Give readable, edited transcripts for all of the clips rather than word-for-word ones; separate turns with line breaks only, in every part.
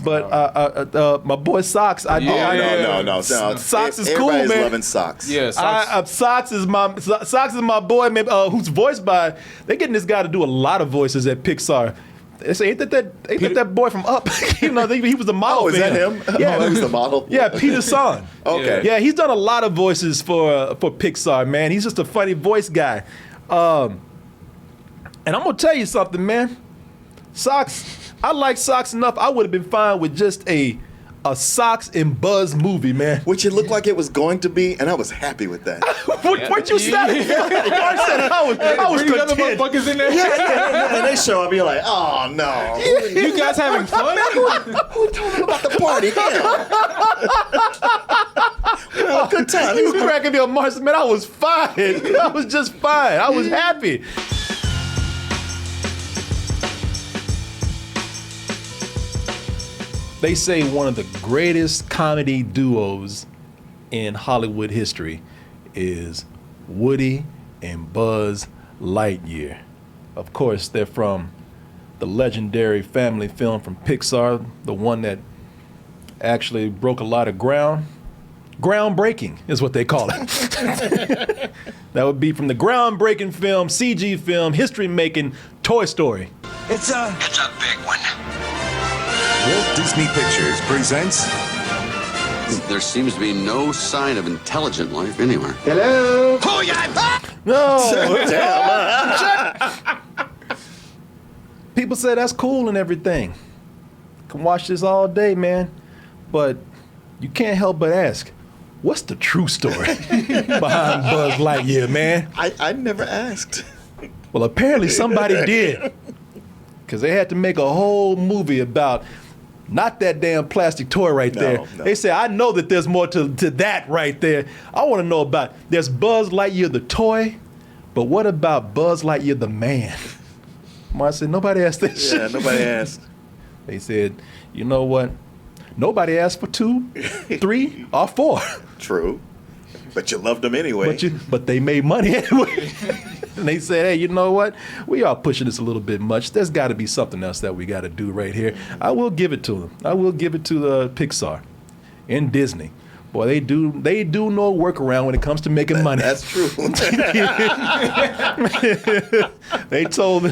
But my boy Socks,
No.
Socks is cool, man.
Everybody's loving Socks.
Yeah, Socks.
Socks is my boy, man, who's voiced by. They're getting this guy to do a lot of voices at Pixar. They say, ain't that boy from Up? He was the model.
Oh, is that him?
Yeah,
he was the model.
Yeah, Peter Son.
Okay.
Yeah, he's done a lot of voices for Pixar, man. He's just a funny voice guy. And I'm gonna tell you something, man. Socks, I like Socks enough. I would have been fine with just a Socks and Buzz movie, man.
Which it looked like it was going to be, and I was happy with that.
What you said? Mark said I was
Bring the other
content.
motherfuckers in there.
And they show up, you're like, oh no.
You guys having fun?
Who told him about the party? We had a good time.
He was cracking me up, Mark. Man, I was fine. I was just fine. I was happy. They say one of the greatest comedy duos in Hollywood history is Woody and Buzz Lightyear. Of course, they're from the legendary family film from Pixar, the one that actually broke a lot of ground. Groundbreaking is what they call it. That would be from the groundbreaking film, CG film, history-making Toy Story.
It's a big one.
Walt Disney Pictures presents...
There seems to be no sign of intelligent life anywhere.
Hello?
No!
Damn.
People say that's cool and everything. Can watch this all day, man. But you can't help but ask, what's the true story behind Buzz Lightyear, man?
I never asked.
Well, apparently somebody did. Because they had to make a whole movie about not that damn plastic toy right there.
No.
They say, I know that there's more to that right there. I want to know about, there's Buzz Lightyear the toy, but what about Buzz Lightyear the man? I said, nobody asked that shit.
Yeah, nobody asked.
They said, you know what? Nobody asked for 2, 3, or 4.
True. But you loved them anyway.
But they made money anyway. And they said, hey, you know what? We are pushing this a little bit much. There's got to be something else that we got to do right here. I will give it to them. I will give it to Pixar and Disney. Boy, they do know workaround when it comes to making money.
That's true.
They told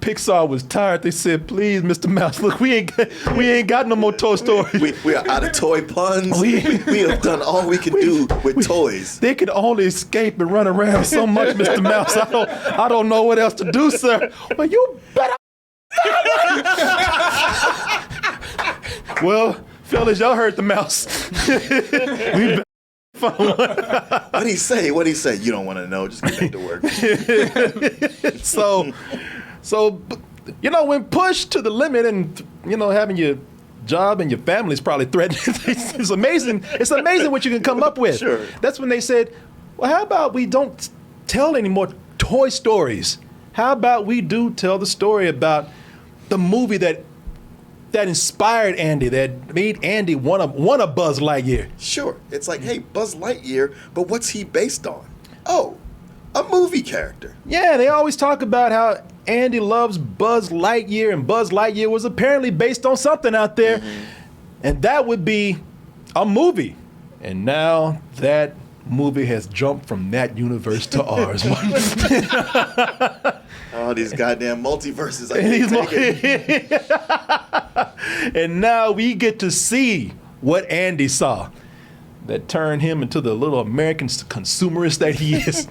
Pixar was tired. They said, please, Mr. Mouse, look, we ain't got no more Toy Story.
We are out of toy puns. We have done all we can do with toys.
They can only escape and run around so much, Mr. Mouse. I don't know what else to do, sir. Well, you better. Well, fellas, y'all heard the mouse. We better find one.
What'd he say? You don't want to know. Just get back to work.
So, you know, when pushed to the limit and, you know, having your job and your family's probably threatened, it's amazing. It's amazing what you can come up with.
Sure.
That's when they said, well, how about we don't tell any more Toy Stories? How about we do tell the story about the movie that inspired Andy, that made Andy want a Buzz Lightyear?
Sure. It's like, hey, Buzz Lightyear, but what's he based on? Oh, a movie character.
Yeah, they always talk about how Andy loves Buzz Lightyear, and Buzz Lightyear was apparently based on something out there, and that would be a movie. And now that movie has jumped from that universe to ours.
Oh, these goddamn multiverses. I can't take it.
And now we get to see what Andy saw that turned him into the little American consumerist that he is.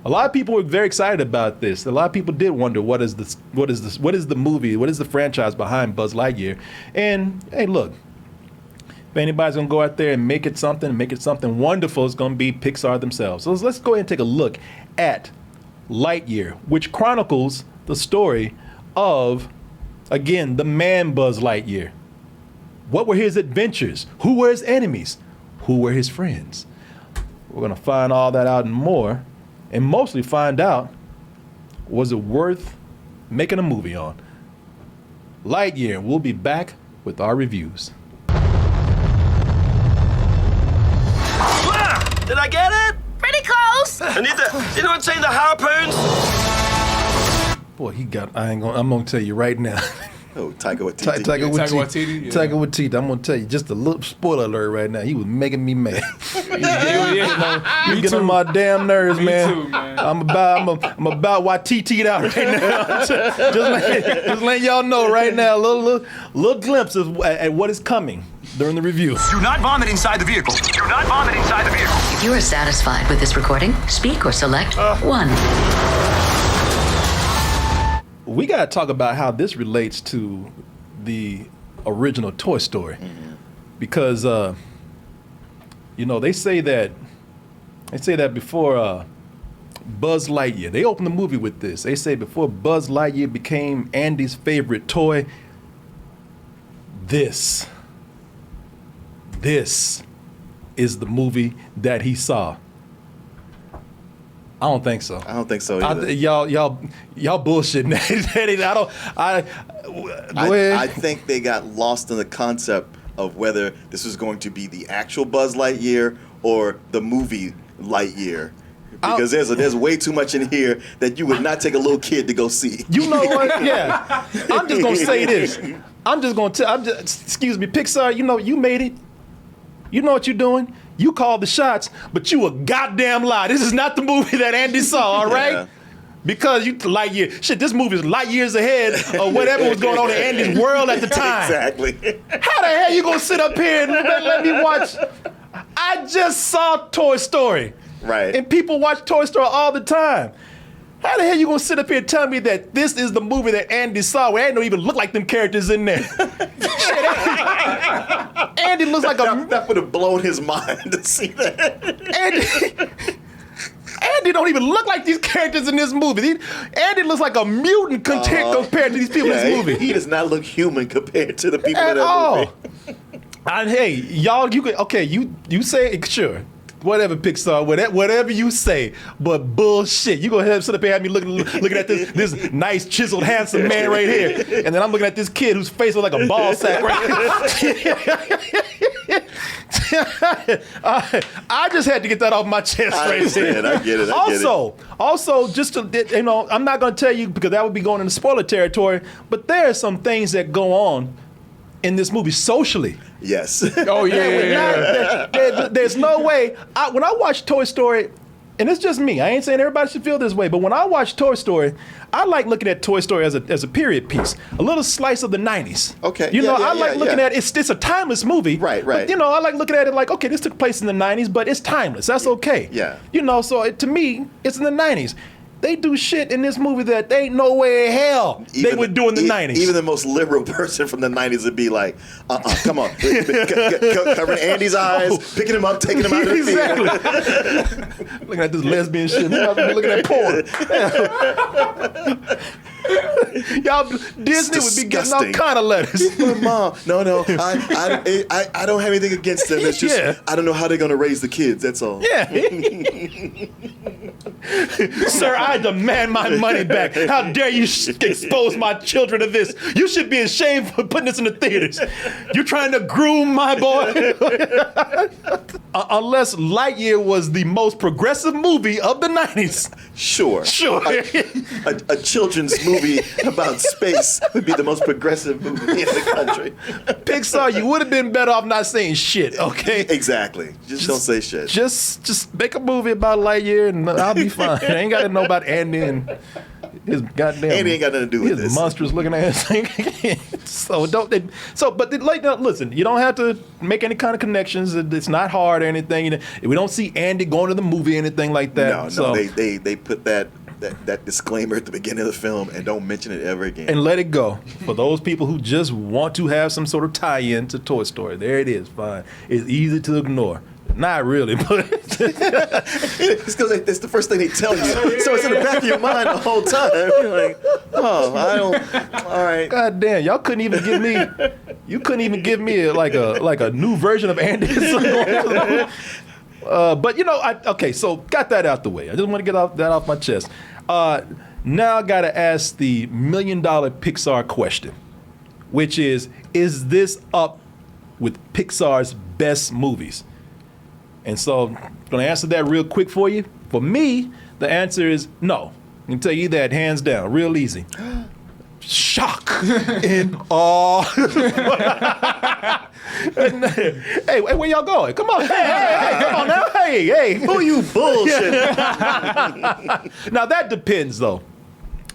A lot of people were very excited about this. A lot of people did wonder what is the movie, what is the franchise behind Buzz Lightyear. And hey, look, if anybody's gonna go out there and make it something wonderful, it's gonna be Pixar themselves. So let's go ahead and take a look at Lightyear, which chronicles the story of, again, the man Buzz Lightyear. What were his adventures? Who were his enemies? Who were his friends? We're gonna find all that out and more. And mostly find out, was it worth making a movie on? Lightyear, we'll be back with our reviews.
Did I get it?
Pretty close.
I need you know what I'm saying, the harpoons?
Boy, I'm gonna tell you right now.
Oh, Taika Waititi.
Taika
Taika
Waititi.
Waititi, yeah.
Taika Waititi. I'm gonna tell you just a little spoiler alert right now. He was making me mad.
Yeah.
You get on my damn nerves, man.
too, man.
I'm about Waititi'd out right now. just letting y'all know right now. A little glimpse at what is coming during the review.
Do not vomit inside the vehicle. Do not vomit inside the vehicle.
If you are satisfied with this recording, speak or select 1.
We got to talk about how this relates to the original Toy Story, because they say that before Buzz Lightyear, they opened the movie with this. They say before Buzz Lightyear became Andy's favorite toy, this is the movie that he saw. I don't think so.
I don't think so either.
Y'all bullshitting. Go ahead.
I think they got lost in the concept of whether this was going to be the actual Buzz Lightyear or the movie Lightyear. Because there's way too much in here that you would not take a little kid to go see.
You know what? Yeah. I'm just gonna say this. Excuse me, Pixar. You made it. You know what you're doing. You called the shots, but you a goddamn lie. This is not the movie that Andy saw, all right?
Yeah.
Because this movie is light years ahead of whatever was going on in Andy's world at the time.
Exactly.
How the hell you gonna sit up here and let me watch? I just saw Toy Story.
Right.
And people watch Toy Story all the time. How the hell you gonna sit up here and tell me that this is the movie that Andy saw where Andy don't even look like them characters in there? Andy looks like
that would have blown his mind to see that.
Andy don't even look like these characters in this movie. Andy looks like a mutant compared to these people in this movie.
He does not look human compared to the people
At
in that
all.
movie.
Hey, y'all, you say it, sure. Whatever, Pixar, whatever you say, but bullshit. You gonna sit up here and have me looking at this nice, chiseled, handsome man right here, and then I'm looking at this kid whose face looks like a ball sack right here. I just had to get that off my chest right there.
I get it.
Also, just to, I'm not gonna tell you because that would be going into spoiler territory, but there are some things that go on in this movie socially.
Yes.
Oh, yeah.
There's no way. When I watch Toy Story, and it's just me, I ain't saying everybody should feel this way, but when I watch Toy Story, I like looking at Toy Story as a period piece, a little slice of the 90s.
Okay.
I like looking at it. It's a timeless movie.
Right.
But, I like looking at it like, okay, this took place in the 90s, but it's timeless. That's okay.
Yeah.
So to me, it's in the 90s. They do shit in this movie that they ain't no way in hell they would do in the 90s.
Even the most liberal person from the 90s would be like, come on. Covering Andy's eyes, picking him up, taking him out of the
Exactly. Looking at this lesbian shit. Looking at porn. Y'all, Disney would be getting all kind of letters.
Mom, no, I don't have anything against them. It's just, I don't know how they're going to raise the kids, that's all.
Yeah. Sir, I demand my money back. How dare you expose my children to this? You should be ashamed for putting this in the theaters. You're trying to groom my boy. Unless Lightyear was the most progressive movie of the 90s.
Sure. A children's movie about space would be the most progressive movie in the country.
Pixar, you would have been better off not saying shit, okay?
Exactly. Just don't say shit.
Just make a movie about Lightyear and I'll be fine. I ain't got to know about Andy and his goddamn.
Andy ain't got nothing to do with
his
this.
monstrous looking ass thing. Listen, you don't have to make any kind of connections. It's not hard or anything. We don't see Andy going to the movie or anything like that.
No, they put that disclaimer at the beginning of the film and don't mention it ever again.
And let it go. For those people who just want to have some sort of tie-in to Toy Story, there it is. Fine. It's easy to ignore. Not really, but
it's because it's the first thing they tell you. So it's in the back of your mind the whole time. You're like, I don't. All right.
God damn, y'all couldn't even give me. You couldn't even give me like a new version of Andy. But okay. So got that out the way. I just want to get that off my chest. Now I got to ask the $1 million Pixar question, which is this up with Pixar's best movies? And so I'm going to answer that real quick for you. For me, the answer is no. I can tell you that hands down, real easy. shock and awe. And, hey, where y'all going? Come on, hey, come on now, hey.
Who you bullshit?
Now that depends, though.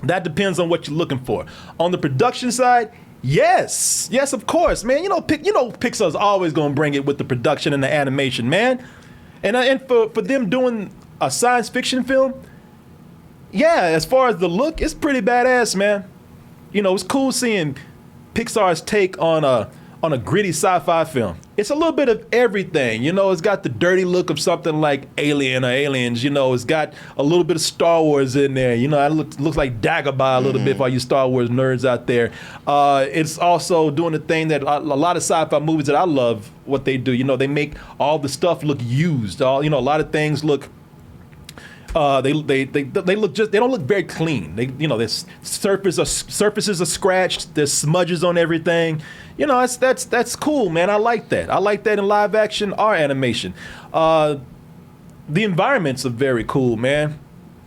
That depends on what you're looking for. On the production side, yes, of course, man. You know Pixar's always gonna bring it with the production and the animation, man. And for them doing a science fiction film, yeah, as far as the look, it's pretty badass, man. You know, it's cool seeing Pixar's take on a gritty sci-fi film. It's a little bit of everything. You know, it's got the dirty look of something like Alien or Aliens. You know, it's got a little bit of Star Wars in there. You know, it looks like Dagobah a little bit for all you Star Wars nerds out there. It's also doing the thing that a lot of sci-fi movies that I love what they do. You know, they make all the stuff look used. A lot of things look. They look they don't look very clean. There's surfaces are scratched. There's smudges on everything. You know, that's cool, man. I like that. I like that in live action or animation. The environments are very cool, man.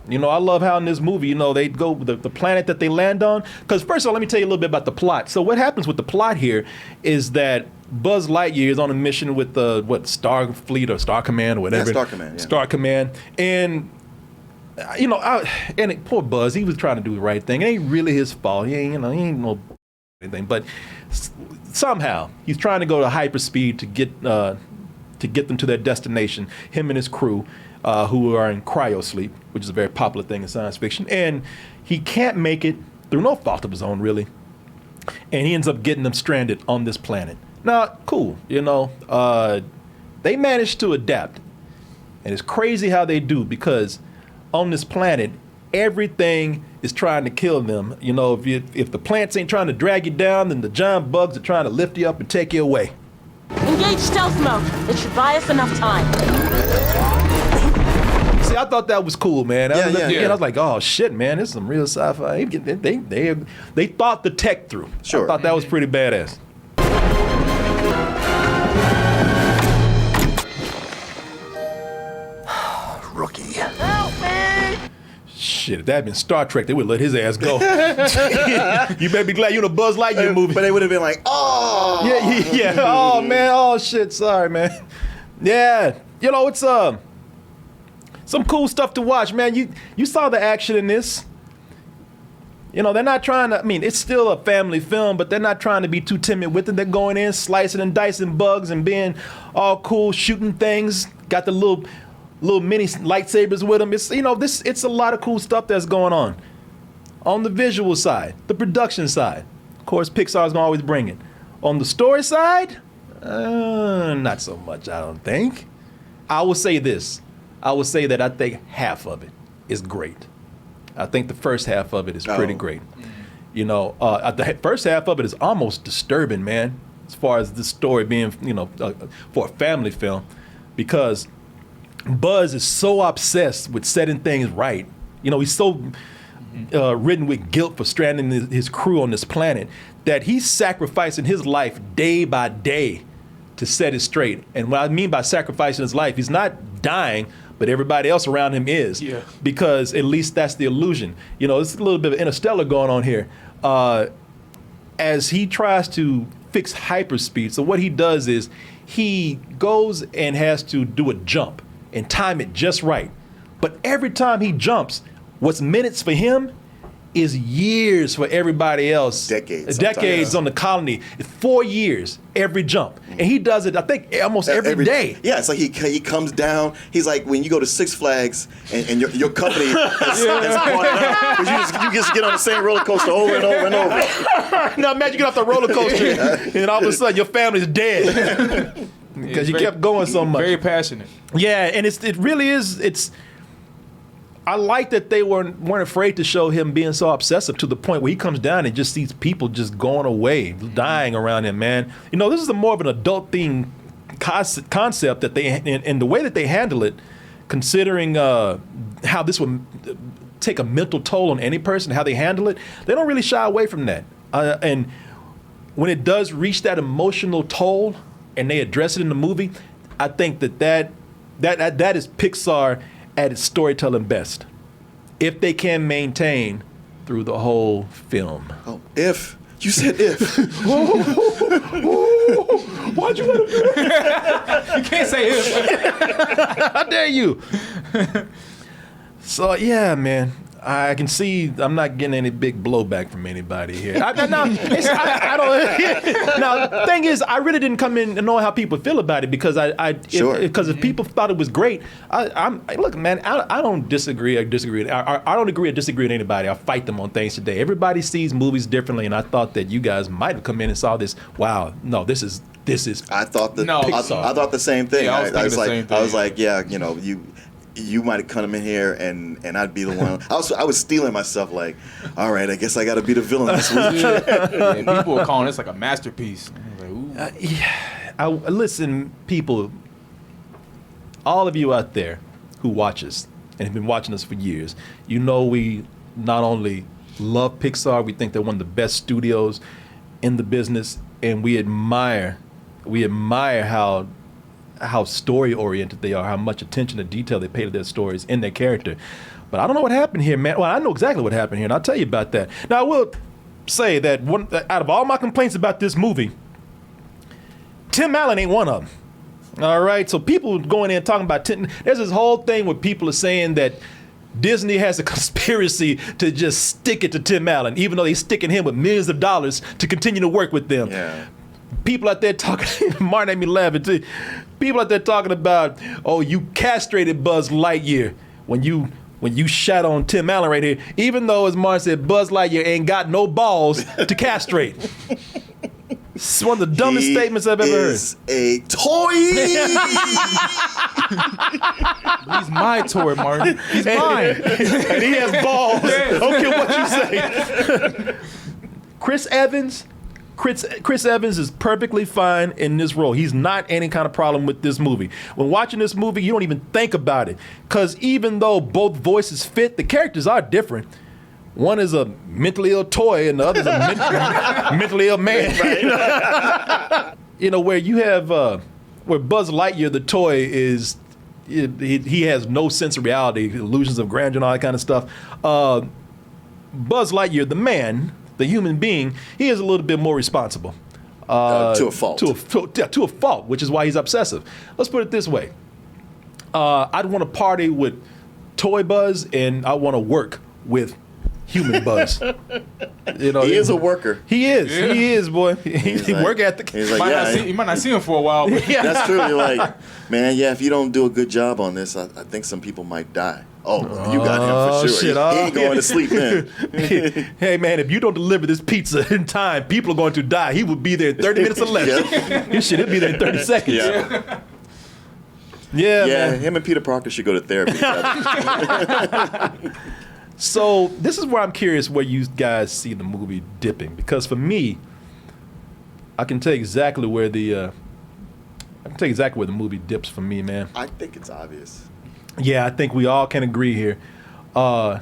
You know, I love how in this movie, they go the planet that they land on. Because first of all, let me tell you a little bit about the plot. So what happens with the plot here is that Buzz Lightyear is on a mission with the Starfleet or Star Command or whatever.
Yeah, Star Command. Yeah.
Star Command, and poor Buzz, he was trying to do the right thing. It ain't really his fault. He ain't no anything, but somehow he's trying to go to hyperspeed to get them to their destination. Him and his crew, who are in cryo sleep, which is a very popular thing in science fiction, and he can't make it through no fault of his own, really. And he ends up getting them stranded on this planet. Now, cool, they managed to adapt, and it's crazy how they do because on this planet, everything is trying to kill them. You know, if the plants ain't trying to drag you down, then the giant bugs are trying to lift you up and take you away.
Engage stealth mode. It should buy us enough time.
See, I thought that was cool, man.
Yeah.
I was like, oh shit, man, this is some real sci-fi. They thought the tech through.
Sure.
I thought that was pretty badass.
Rookie.
Shit, if that had been Star Trek, they would let his ass go. You better be glad you're in a Buzz Lightyear movie.
But they would have been like, oh.
Yeah. Oh, man. Oh, shit. Sorry, man. Yeah. It's some cool stuff to watch, man. You saw the action in this. They're not trying to, it's still a family film, but they're not trying to be too timid with it. They're going in, slicing and dicing bugs and being all cool, shooting things. Got the little mini lightsabers with them. It's a lot of cool stuff that's going on. On the visual side, the production side, of course, Pixar's gonna always bring it. On the story side, not so much, I don't think. I will say this. I will say that I think half of it is great. I think the first half of it is pretty great. The first half of it is almost disturbing, man, as far as the story being, for a family film, because Buzz is so obsessed with setting things right. He's so ridden with guilt for stranding his crew on this planet that he's sacrificing his life day by day to set it straight. And what I mean by sacrificing his life, he's not dying, but everybody else around him is. Yeah. Because at least that's the illusion. There's a little bit of Interstellar going on here. As he tries to fix hyperspeed, so what he does is he goes and has to do a jump and time it just right. But every time he jumps, what's minutes for him is years for everybody else. Decades on the colony. It's 4 years every jump. And he does it, I think, almost every day.
Yeah, it's like he comes down. He's like when you go to Six Flags and your company has bought it out, because you just get on the same roller coaster over and over and over.
Now imagine you get off the roller coaster and all of a sudden your family's dead. Because you kept going so much.
Very passionate.
Yeah, and it really is. I like that they weren't afraid to show him being so obsessive to the point where he comes down and just sees people just going away, dying around him, man. This is more of an adult themed concept that and the way that they handle it, considering how this would take a mental toll on any person, how they handle it, they don't really shy away from that. And when it does reach that emotional toll, and they address it in the movie, I think that is Pixar at its storytelling best. If they can maintain through the whole film.
Oh, if. You said if.
Why'd you let him do
You can't say it.
How dare you? So yeah, man, I can see I'm not getting any big blowback from anybody here. I don't. Now, the thing is, I really didn't come in and know how people feel about it because if people thought it was great, look, man, I don't disagree. I don't agree or disagree with anybody. I fight them on things today. Everybody sees movies differently, and I thought that you guys might have come in and saw this. Wow, no, this is.
I thought
No.
I thought the same thing.
Yeah, I was
like, yeah, you know, you might have come in here and I'd be the one. I was stealing myself. Like, all right, I guess I got to be the villain this week.
Yeah, people were calling this like a masterpiece. I was like, ooh.
Listen, people, all of you out there who watch us and have been watching us for years, you know we not only love Pixar, we think they're one of the best studios in the business, and we admire how story oriented they are, how much attention to detail they pay to their stories and their character. But I don't know what happened here, man. Well, I know exactly what happened here, and I'll tell you about that. Now, I will say that out of all my complaints about this movie, Tim Allen ain't one of them. All right, so people going in and talking about there's this whole thing where people are saying that Disney has a conspiracy to just stick it to Tim Allen, even though they're sticking him with millions of dollars to continue to work with them.
Yeah.
People out there talking, Martin made me laughing too. People out there talking about, oh, you castrated Buzz Lightyear when you shot on Tim Allen right here, even though, as Martin said, Buzz Lightyear ain't got no balls to castrate. It's one of the dumbest statements I've ever heard.
He's a toy.
He's my toy, Martin. He's mine.
And he has balls. I don't care what you say. Chris Evans is perfectly fine in this role. He's not any kind of problem with this movie. When watching this movie, you don't even think about it. Because even though both voices fit, the characters are different. One is a mentally ill toy and the other is a mentally ill man. You know, where you have, where Buzz Lightyear, the toy, is, he has no sense of reality, illusions of grandeur and all that kind of stuff. Buzz Lightyear, the man, the human being, he is a little bit more responsible.
To a fault.
To a fault, which is why he's obsessive. Let's put it this way. I'd want to party with Toy Buzz, and I want to work with human Buzz. You know,
he is a worker.
He is.
Yeah.
He is, boy. He
like-
work ethic.
He's like,
You might not see him for a while. But
that's true. You're like, man, yeah, if you don't do a good job on this, I think some people might die. Oh, you got him for sure.
Shit,
he ain't going to sleep then.
Hey, man, if you don't deliver this pizza in time, people are going to die. He will be there in 30 minutes or less.
Yep.
His shit, he'll be there in 30 seconds.
Yeah.
Yeah,
Yeah,
man.
him and Peter Parker should go to therapy.
So this is where I'm curious where you guys see the movie dipping, because for me, I can tell you exactly where the movie dips for me, man.
I think it's obvious.
Yeah, I think we all can agree here. Let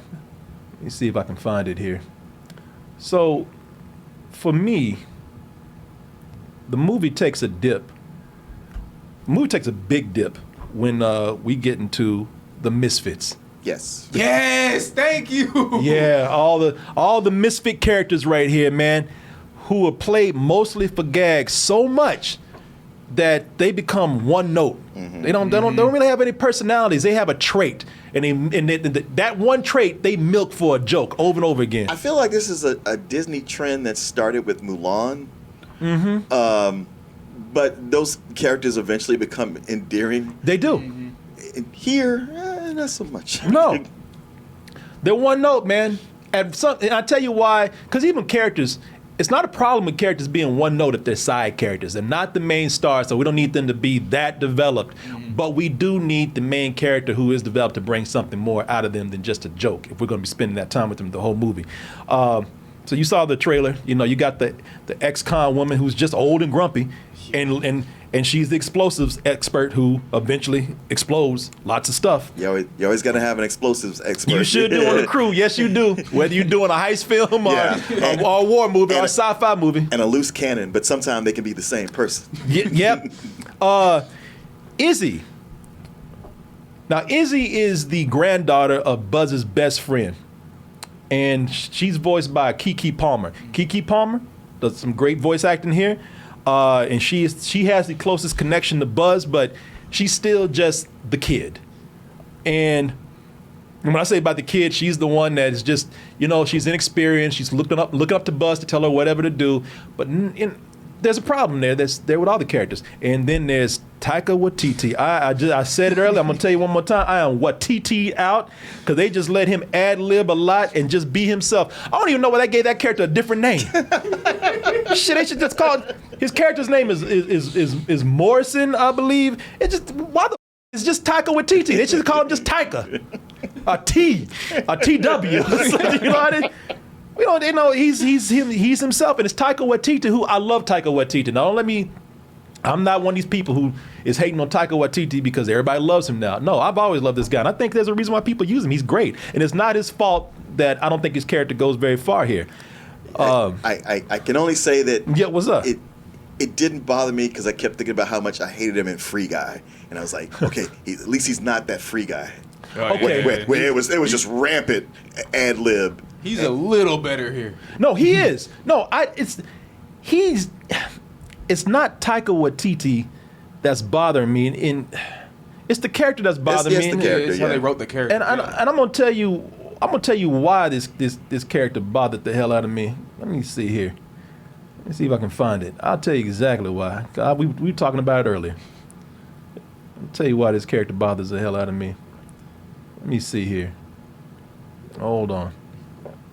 me see if I can find it here. So, for me, the movie takes a dip. The movie takes a big dip when we get into the Misfits.
Yes.
yes, thank you.
Yeah, all the misfit characters right here, man, who are played mostly for gags so much that they become one note.
Mm-hmm.
They don't really have any personalities. They have a trait, and that one trait they milk for a joke over and over again.
I feel like this is a Disney trend that started with Mulan.
Mm-hmm.
But those characters eventually become endearing.
They do.
And here, not so much.
No. They're one note, man. And I tell you why, because even characters, it's not a problem with characters being one note if they're side characters. They're not the main star, so we don't need them to be that developed. But we do need the main character who is developed to bring something more out of them than just a joke if we're going to be spending that time with them the whole movie. So you saw the trailer. You know, you got the ex-con woman who's just old and grumpy, and she's the explosives expert who eventually explodes lots of stuff.
You always got to have an explosives expert.
You should do on the crew. Yes, you do. Whether you're doing a heist film or a war movie or a sci-fi movie.
And a loose cannon, but sometimes they can be the same person.
Yep. Izzy. Now, Izzy is the granddaughter of Buzz's best friend. and she's voiced by Keke Palmer. Keke Palmer does some great voice acting here, and she has the closest connection to Buzz, but she's still just the kid. And when I say about the kid, she's the one that is just, she's inexperienced. She's looking up to Buzz to tell her whatever to do. But there's a problem there. That's there with all the characters. And then there's Taika Waititi. I said it earlier. I'm gonna tell you one more time. I am Waititi out because they just let him ad lib a lot and just be himself. I don't even know why they gave that character a different name. Shit, they should just call it, his character's name is Morrison, I believe. It's just Taika Waititi. They should call him just Taika. A TW. You know what I mean? They know he's himself, and it's Taika Waititi, who I love Taika Waititi. Now, I'm not one of these people who is hating on Taika Waititi because everybody loves him now. No, I've always loved this guy, and I think there's a reason why people use him. He's great, and it's not his fault that I don't think his character goes very far here.
I can only say that.
Yeah, what's up?
It didn't bother me because I kept thinking about how much I hated him in Free Guy, and I was like, okay, at least he's not that Free Guy.
Okay.
Where it was just rampant ad lib.
He's a little better here.
No, he is. No, it's not Taika Waititi that's bothering me. It's the character that's bothering me.
The character,
it's how they wrote the character.
And I'm gonna tell you why this character bothered the hell out of me. Let me see here. Let's see if I can find it. I'll tell you exactly why. We were talking about it earlier. I'll tell you why this character bothers the hell out of me. Let me see here. Hold on.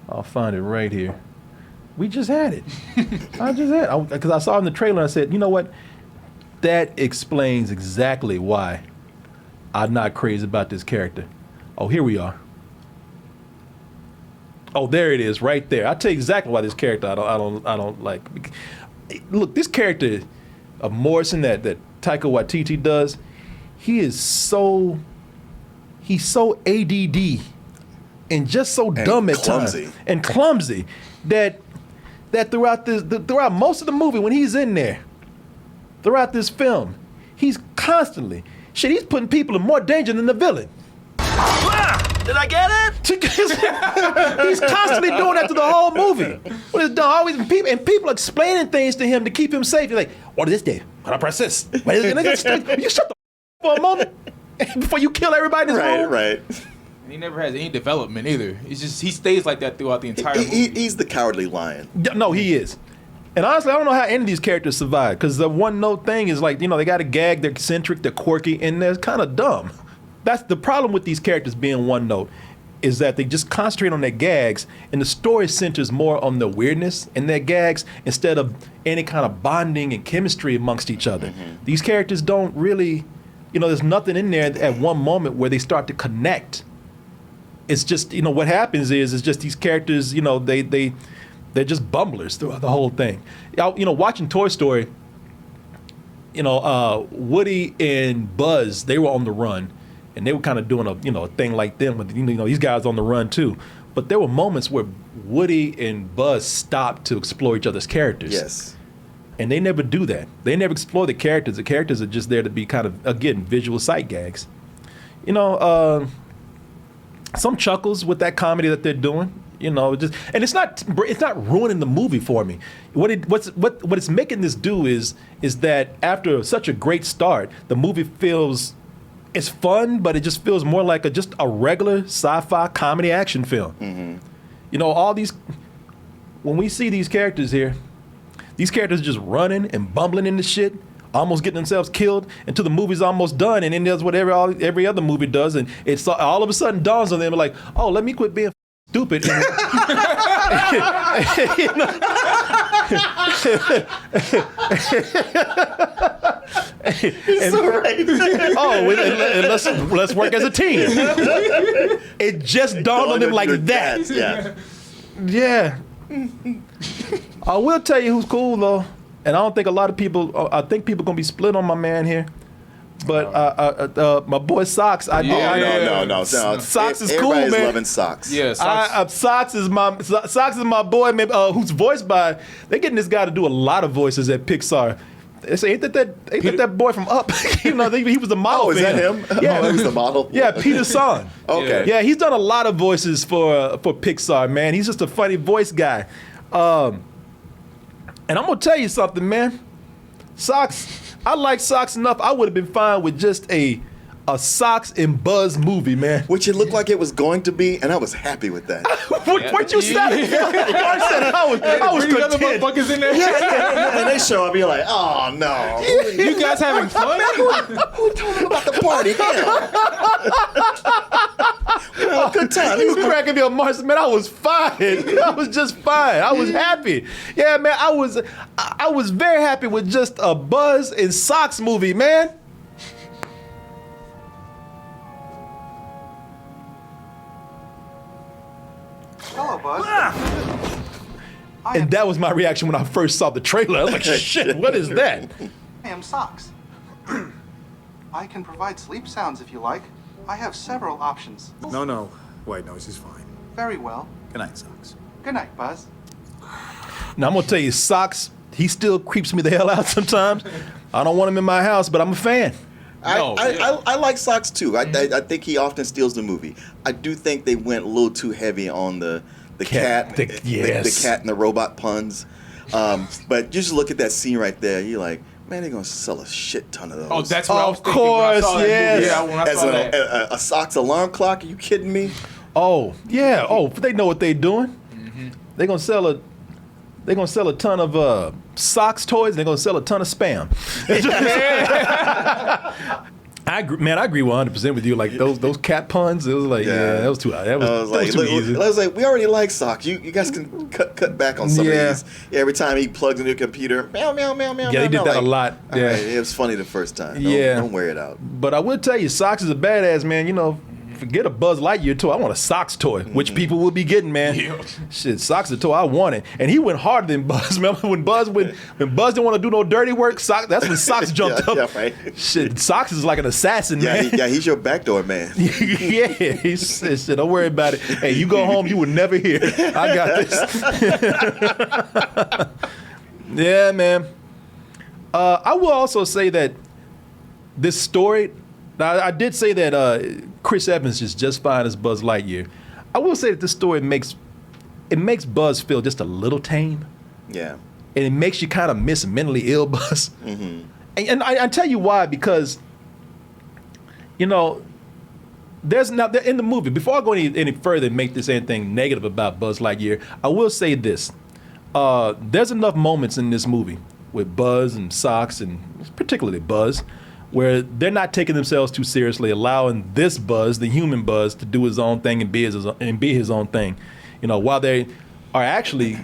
I'll find it right here. We just had it. Because I saw it in the trailer and I said, you know what? That explains exactly why I'm not crazy about this character. Oh, here we are. Oh, there it is, right there. I'll tell you exactly why this character I don't like. Look, this character of Morrison that Taika Waititi does, he's so ADD and just so dumb at
clumsy.
times and clumsy that throughout most of the movie when he's in there, throughout this film, he's constantly he's putting people in more danger than the villain.
Did I get it?
He's constantly doing that to the whole movie. What is done always people explaining things to him to keep him safe. You're like, what is this? What I press this? What is it? You shut the for a moment before you kill everybody in this room.
Right.
He never has any development either. It's just he stays like that throughout the entire movie.
He's the cowardly lion.
No, he is. And honestly, I don't know how any of these characters survive because the one note thing is like, they got a gag, they're eccentric, they're quirky, and they're kind of dumb. That's the problem with these characters being one note, is that they just concentrate on their gags, and the story centers more on the weirdness in their gags instead of any kind of bonding and chemistry amongst each other. Mm-hmm. These characters don't really, there's nothing in there at one moment where they start to connect. It's just, what happens is just these characters, they're just bumblers throughout the whole thing. Watching Toy Story, Woody and Buzz, they were on the run. And they were kind of doing a thing like them with these guys on the run too. But there were moments where Woody and Buzz stopped to explore each other's characters.
Yes.
And they never do that. They never explore the characters. The characters are just there to be kind of, again, visual sight gags. Some chuckles with that comedy that they're doing. And it's not ruining the movie for me. What it's making this do is that after such a great start, the movie feels. It's fun, but it just feels more like just a regular sci-fi comedy action film. Mm-hmm. When we see these characters here, these characters just running and bumbling into shit, almost getting themselves killed until the movie's almost done, and then does what every other movie does, and it's all of a sudden dawns on them like, oh, let me quit being stupid. Let's work as a team. It just dawned on him like that. Yeah. I will tell you who's cool though, and I don't think a lot of people. I think people gonna be split on my man here. But my boy Socks,
no.
Socks is cool, man.
Everybody's loving Socks.
Yeah, Socks.
Socks is my boy, man, who's voiced by. They're getting this guy to do a lot of voices at Pixar. They say, ain't that boy from Up? You know, he was the model.
Oh, is
for
that him?
Yeah,
Oh, he was the model.
Yeah, Peter's son.
Okay.
Yeah, he's done a lot of voices for Pixar, man. He's just a funny voice guy. And I'm gonna tell you something, man. Socks. I like Socks enough. I would have been fine with just a Socks and Buzz movie, man.
Which it looked like it was going to be, and I was happy with that.
What you said? I was
Bring other
content.
motherfuckers in there.
And they show up, you're like, oh no.
You guys having fun?
Who told him about the party? Hell. We had a good time.
He was cracking me up, Marcy, man. I was fine. I was just fine. I was happy. Yeah, man. I was very happy with just a Buzz and Socks movie, man.
Hello, Buzz.
And that was my reaction when I first saw the trailer. I was like, shit, what is that?
I am Socks. I can provide sleep sounds if you like. I have several options.
No. White noise is fine.
Very well.
Good night, Socks.
Good night, Buzz.
Now, I'm going to tell you, Socks, he still creeps me the hell out sometimes. I don't want him in my house, but I'm a fan.
I like Socks too. I think he often steals the movie. I do think they went a little too heavy on the cat, the cat and the robot puns. But you just look at that scene right there. You're like, man, they're gonna sell a shit ton of those.
Oh, that's what I was thinking.
Of course, yes.
Yeah, when I saw that.
A Socks alarm clock? Are you kidding me?
Oh, yeah. Oh, they know what they're doing. They're gonna sell a ton of Socks toys. They're gonna sell a ton of spam. I agree 100% with you. Like those cat puns, it was like, that was too. That was too easy.
I was like, we already like Socks. You guys can cut back on some of these. Yeah, every time he plugs into a computer, meow meow meow meow.
Yeah, they did that a lot. Yeah,
right, it was funny the first time. Don't wear it out.
But I will tell you, Socks is a badass, man. You know, forget a Buzz Lightyear toy. I want a Socks toy, which people will be getting, man. Yeah. Shit, Socks is a toy I wanted, and he went harder than Buzz. Remember when Buzz didn't want to do no dirty work? That's when Socks jumped up.
Yeah, right.
Shit, Socks is like an assassin, man.
He's your backdoor man.
Yeah, he said, shit, don't worry about it. Hey, you go home, you will never hear. I got this. Yeah, man. I will also say that this story. Now, I did say that Chris Evans is just fine as Buzz Lightyear. I will say that this story makes Buzz feel just a little tame.
Yeah.
And it makes you kind of miss mentally ill Buzz. Mm-hmm. And I tell you why, because, you know, there's now in the movie, before I go any further and make this anything negative about Buzz Lightyear, I will say this. There's enough moments in this movie with Buzz and Socks, and particularly Buzz, where they're not taking themselves too seriously, allowing this Buzz, the human Buzz, to do his own thing and be his own thing, you know, while they are actually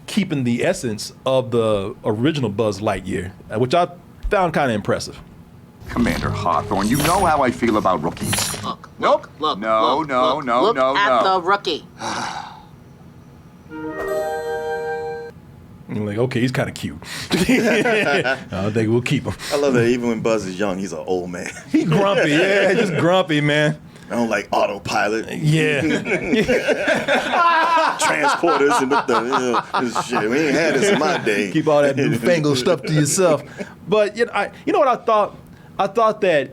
keeping the essence of the original Buzz Lightyear, which I found kind of impressive.
Commander Hawthorne, you know how I feel about rookies.
Look,
No,
look at the rookie.
I'm like, okay, he's kind of cute. I think we'll keep him.
I love that even when Buzz is young, he's an old man.
He grumpy, yeah, just grumpy, man.
I don't like autopilot.
Yeah.
Transporters and this shit. We ain't had this in my day.
Keep all that newfangled stuff to yourself. But you know what I thought? I thought that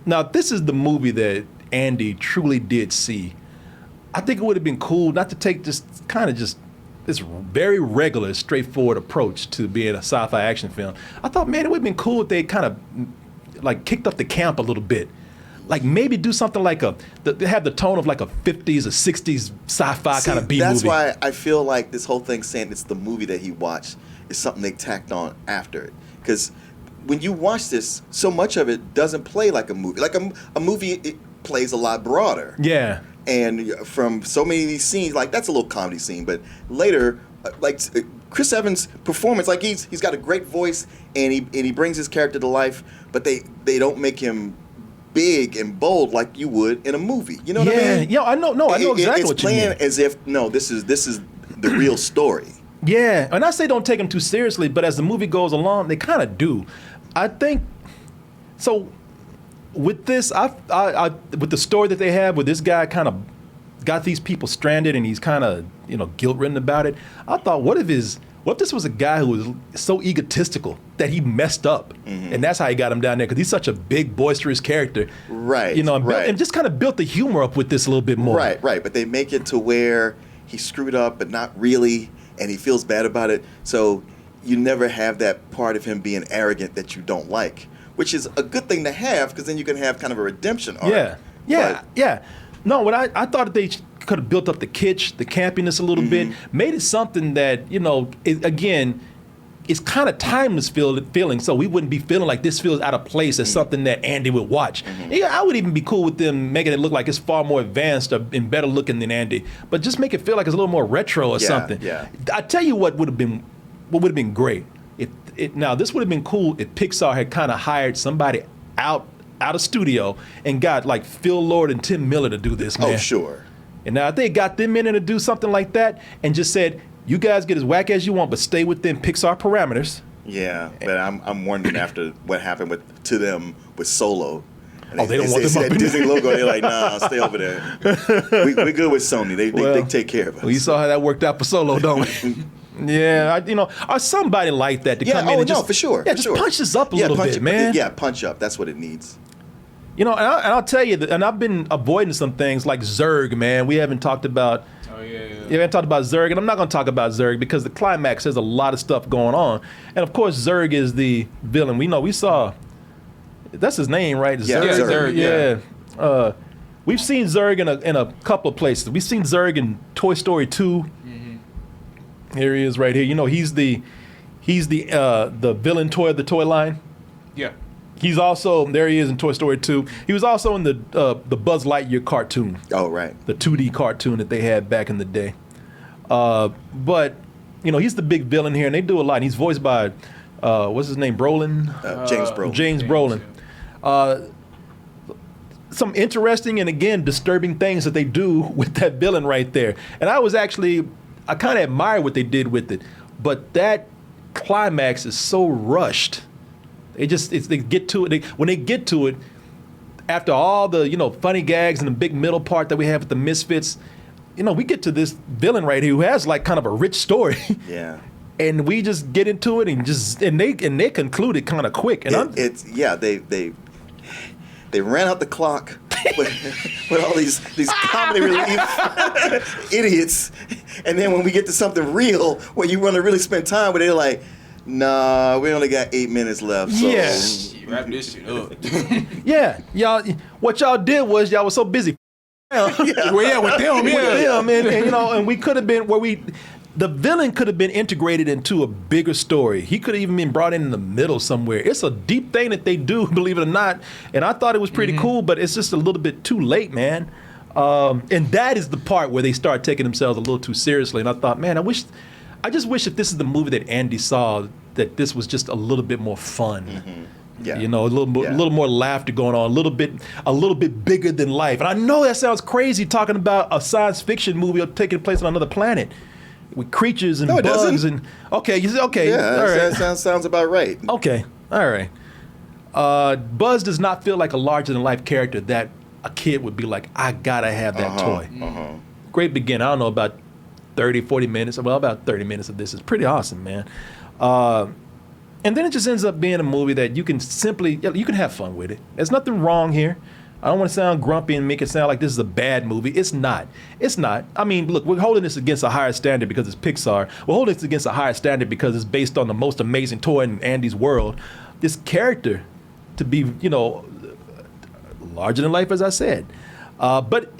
now this is the movie that Andy truly did see. I think it would have been cool not to take this very regular, straightforward approach to being a sci-fi action film. I thought, man, it would have been cool if they kind of like kicked up the camp a little bit. Like maybe do something like they have the tone of like a 50s or 60s sci-fi kind of B movie.
That's why I feel like this whole thing saying it's the movie that he watched is something they tacked on after it. Because when you watch this, so much of it doesn't play like a movie. Like a movie, it plays a lot broader.
Yeah.
And from so many of these scenes, like that's a little comedy scene, but later, like Chris Evans' performance, like he's got a great voice and he brings his character to life, but they don't make him big and bold like you would in a movie. You know what I mean?
Yeah, I know exactly what you mean.
It's playing as if this is the real story.
Yeah, and I say don't take them too seriously, but as the movie goes along, they kind of do. I think so. With this, I with the story that they have, where this guy kind of got these people stranded and he's kind of guilt-ridden about it. I thought, what if his what if this was a guy who was so egotistical that he messed up, and that's how he got him down there because he's such a big, boisterous character,
right?
You know, and just kind of built the humor up with this a little bit more,
right? But they make it to where he screwed up, but not really, and he feels bad about it. So you never have that part of him being arrogant that you don't like, which is a good thing to have because then you can have kind of a redemption arc.
Yeah. No, what I thought that they could have built up the kitsch, the campiness a little bit, made it something that, you know, again, it's kind of timeless feeling, so we wouldn't be feeling like this feels out of place as something that Andy would watch. Yeah, I would even be cool with them making it look like it's far more advanced and better looking than Andy, but just make it feel like it's a little more retro or something.
Yeah.
I tell you what would have been great. Now this would have been cool if Pixar had kind of hired somebody out of studio and got like Phil Lord and Tim Miller to do this, man.
Oh, sure.
And now if they got them in to do something like that and just said, you guys get as whack as you want, but stay within Pixar parameters.
Yeah, but I'm wondering after what happened to them with Solo.
And they don't want them
see
up
that
in
Disney
there.
logo. They're like, nah, stay over there. We're good with Sony. They take care of us.
Well, you saw how that worked out for Solo, don't we? Yeah, or somebody like that to come in and just
for sure.
Yeah, just punch this up a little bit, man.
Yeah, punch up. That's what it needs.
You know, and I'll tell you, and I've been avoiding some things like Zerg, man. We haven't talked about.
Oh yeah.
We haven't talked about Zerg, and I'm not going to talk about Zerg because the climax has a lot of stuff going on, and of course Zerg is the villain. We saw. That's his name, right?
Yeah,
Zerg.
Zerg,
Yeah. We've seen Zerg in a couple of places. We've seen Zerg in Toy Story 2. Here he is, right here. You know, he's the villain toy of the toy line.
Yeah.
He's also there. He is in Toy Story 2. He was also in the Buzz Lightyear cartoon.
Oh, right.
The 2D cartoon that they had back in the day. But you know, he's the big villain here, and they do a lot. And he's voiced by what's his name? Brolin.
James Brolin.
James Brolin. Some interesting and again disturbing things that they do with that villain right there. And I kind of admire what they did with it, but that climax is so rushed. They get to it. When they get to it, after all the funny gags and the big middle part that we have with the Misfits, we get to this villain right here who has like kind of a rich story.
Yeah.
And we just get into it and they conclude it kind of quick. And
they ran out the clock with all these comedy relief idiots, and then when we get to something real where you want to really spend time with it, they're like, nah, we only got 8 minutes left. So.
Yeah.
Wrap this shit up.
Yeah, y'all. What y'all did was y'all were so busy.
With them,
and we could have been the villain could have been integrated into a bigger story. He could have even been brought in the middle somewhere. It's a deep thing that they do, believe it or not. And I thought it was pretty cool, but it's just a little bit too late, man. And that is the part where they start taking themselves a little too seriously. And I thought, man, I just wish if this is the movie that Andy saw, that this was just a little bit more fun.
Yeah.
A little more laughter going on, a little bit bigger than life. And I know that sounds crazy talking about a science fiction movie taking place on another planet with creatures and bugs and okay.
Yeah,
all right.
that sounds about right.
Okay, all right. Buzz does not feel like a larger than life character that a kid would be like, I gotta have that toy. Great beginning. I don't know, about 30, 40 minutes. Well, about 30 minutes of this is pretty awesome, man. And then it just ends up being a movie that you can have fun with it. There's nothing wrong here. I don't want to sound grumpy and make it sound like this is a bad movie. It's not. It's not. I mean, look, we're holding this against a higher standard because it's Pixar. We're holding this against a higher standard because it's based on the most amazing toy in Andy's world. This character to be, larger than life, as I said. But,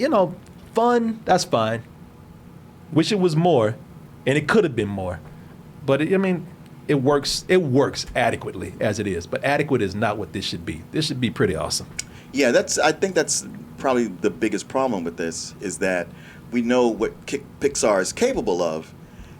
fun, that's fine. Wish it was more, and it could have been more. But, it works adequately as it is. But adequate is not what this should be. This should be pretty awesome.
Yeah, I think that's probably the biggest problem with this is that we know what Pixar is capable of,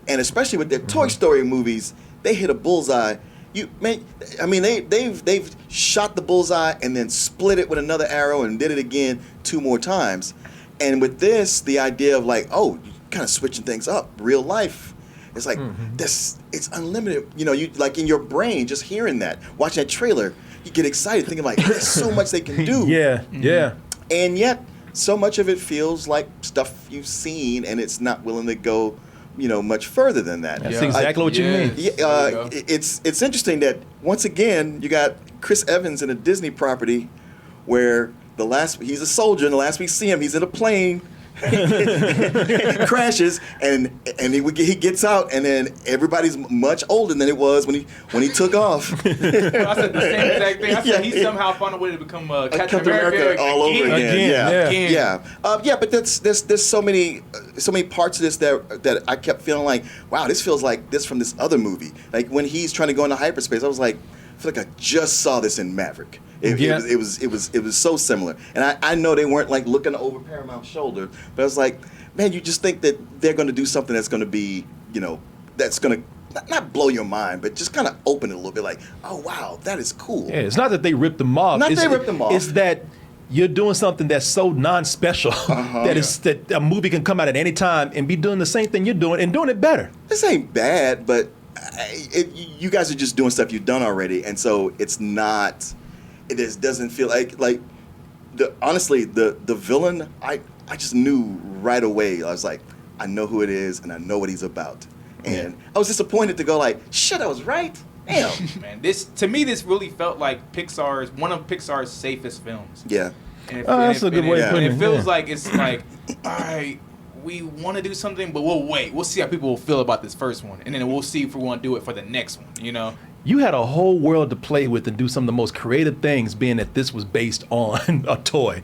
and especially with their Toy Story movies, they hit a bullseye. They've shot the bullseye and then split it with another arrow and did it again 2 more times. And with this, the idea of like, oh, kind of switching things up, real life. It's like this. It's unlimited. You like in your brain, just hearing that, watching that trailer, you get excited, thinking like, there's so much they can do.
Yeah.
And yet, so much of it feels like stuff you've seen, and it's not willing to go much further than that.
That's exactly what you mean.
It's interesting that once again you got Chris Evans in a Disney property where he's a soldier, and the last we see him, he's in a plane. Crashes and he gets out, and then everybody's much older than it was when he took off.
I said the same exact thing. I said he somehow found a way to become Captain America
all over again. Yeah. But there's so many parts of this that I kept feeling like, wow, this feels like this from this other movie. Like when he's trying to go into hyperspace, I was like, I feel like I just saw this in Maverick. It was so similar, and I know they weren't like looking over Paramount's shoulder, but I was like, man, you just think that they're going to do something that's going to be, that's going to not blow your mind, but just kind of open it a little bit, like, oh wow, that is cool.
Yeah, it's not that they ripped them off. It's that you're doing something that's so non-special that a movie can come out at any time and be doing the same thing you're doing and doing it better.
This ain't bad, but you guys are just doing stuff you've done already, and so it's not. It just doesn't feel like honestly the villain. I just knew right away. I was like, I know who it is and I know what he's about. And I was disappointed to go like, shit, I was right. Damn.
Man, this really felt like one of Pixar's safest films.
Yeah.
That's a good way of putting it.
It feels like it's like, all right, we want to do something, but we'll wait. We'll see how people will feel about this first one, and then we'll see if we want to do it for the next one.
You had a whole world to play with and do some of the most creative things, being that this was based on a toy.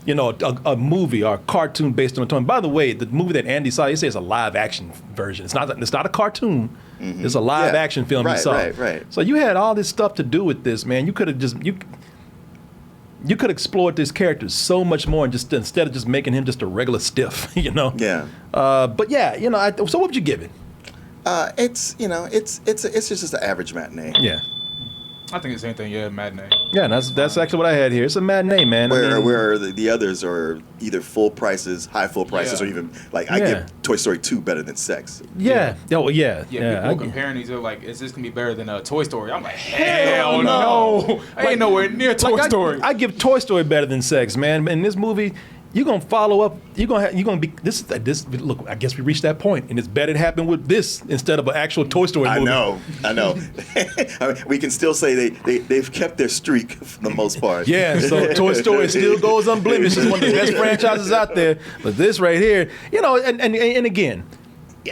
A movie or a cartoon based on a toy. And by the way, the movie that Andy saw, he says it's a live action version. It's not a cartoon. Mm-hmm. It's a live action film he saw.
Right.
So you had all this stuff to do with this, man. You could have just you could explored this character so much more, and just instead of just making him just a regular stiff,
Yeah.
But yeah, so what would you give it?
It's just an average matinee.
Yeah.
I think it's the same thing. Yeah, matinee.
Yeah, that's actually what I had here. It's a matinee, man.
Where the others are either full prices, high full prices, or even like I give Toy Story 2 better than Sex.
Yeah. Oh yeah.
People comparing these are like, is this gonna be better than Toy Story? I'm like, hell no. I ain't nowhere near Toy Story.
I give Toy Story better than Sex, man. In this movie, you're gonna follow up. You're gonna be this. Look, I guess we reached that point, and it's better to happen with this instead of an actual Toy Story movie.
I know. I mean, we can still say they've kept their streak for the most part.
Yeah, so Toy Story still goes unblemished. It's one of the best franchises out there. But this right here, and again,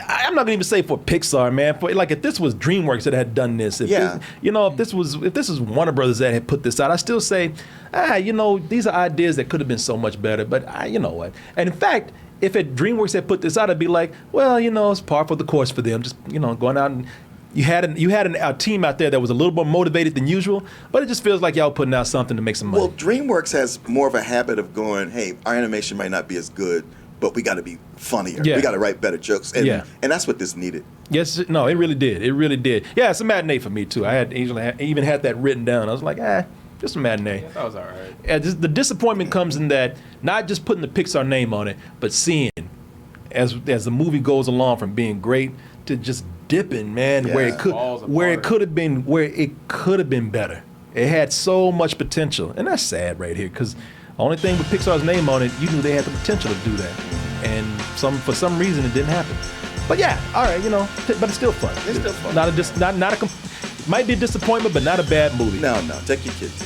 I'm not gonna even say for Pixar, man. If this was DreamWorks that had done this, if this was Warner Brothers that had put this out, I still say, these are ideas that could have been so much better. But you know what? And in fact, if DreamWorks had put this out, I'd be like, well, it's par for the course for them. Just going out and you had a team out there that was a little more motivated than usual. But it just feels like y'all putting out something to make some money.
Well, DreamWorks has more of a habit of going, hey, our animation might not be as good, but we got to be funnier. Yeah. We got to write better jokes. And that's what this needed.
Yes, no, it really did. It really did. Yeah, it's a matinee for me, too. I even had that written down. I was like, just a matinee.
Yeah, that was all right.
The disappointment comes in that not just putting the Pixar name on it, but seeing as the movie goes along from being great to just dipping, man, where it could have been better. It had so much potential, and that's sad right here because the only thing with Pixar's name on it, you knew they had the potential to do that, and for some reason it didn't happen. But yeah, all right, but it's still fun.
It's still fun.
Might be a disappointment, but not a bad movie.
No, take your kids.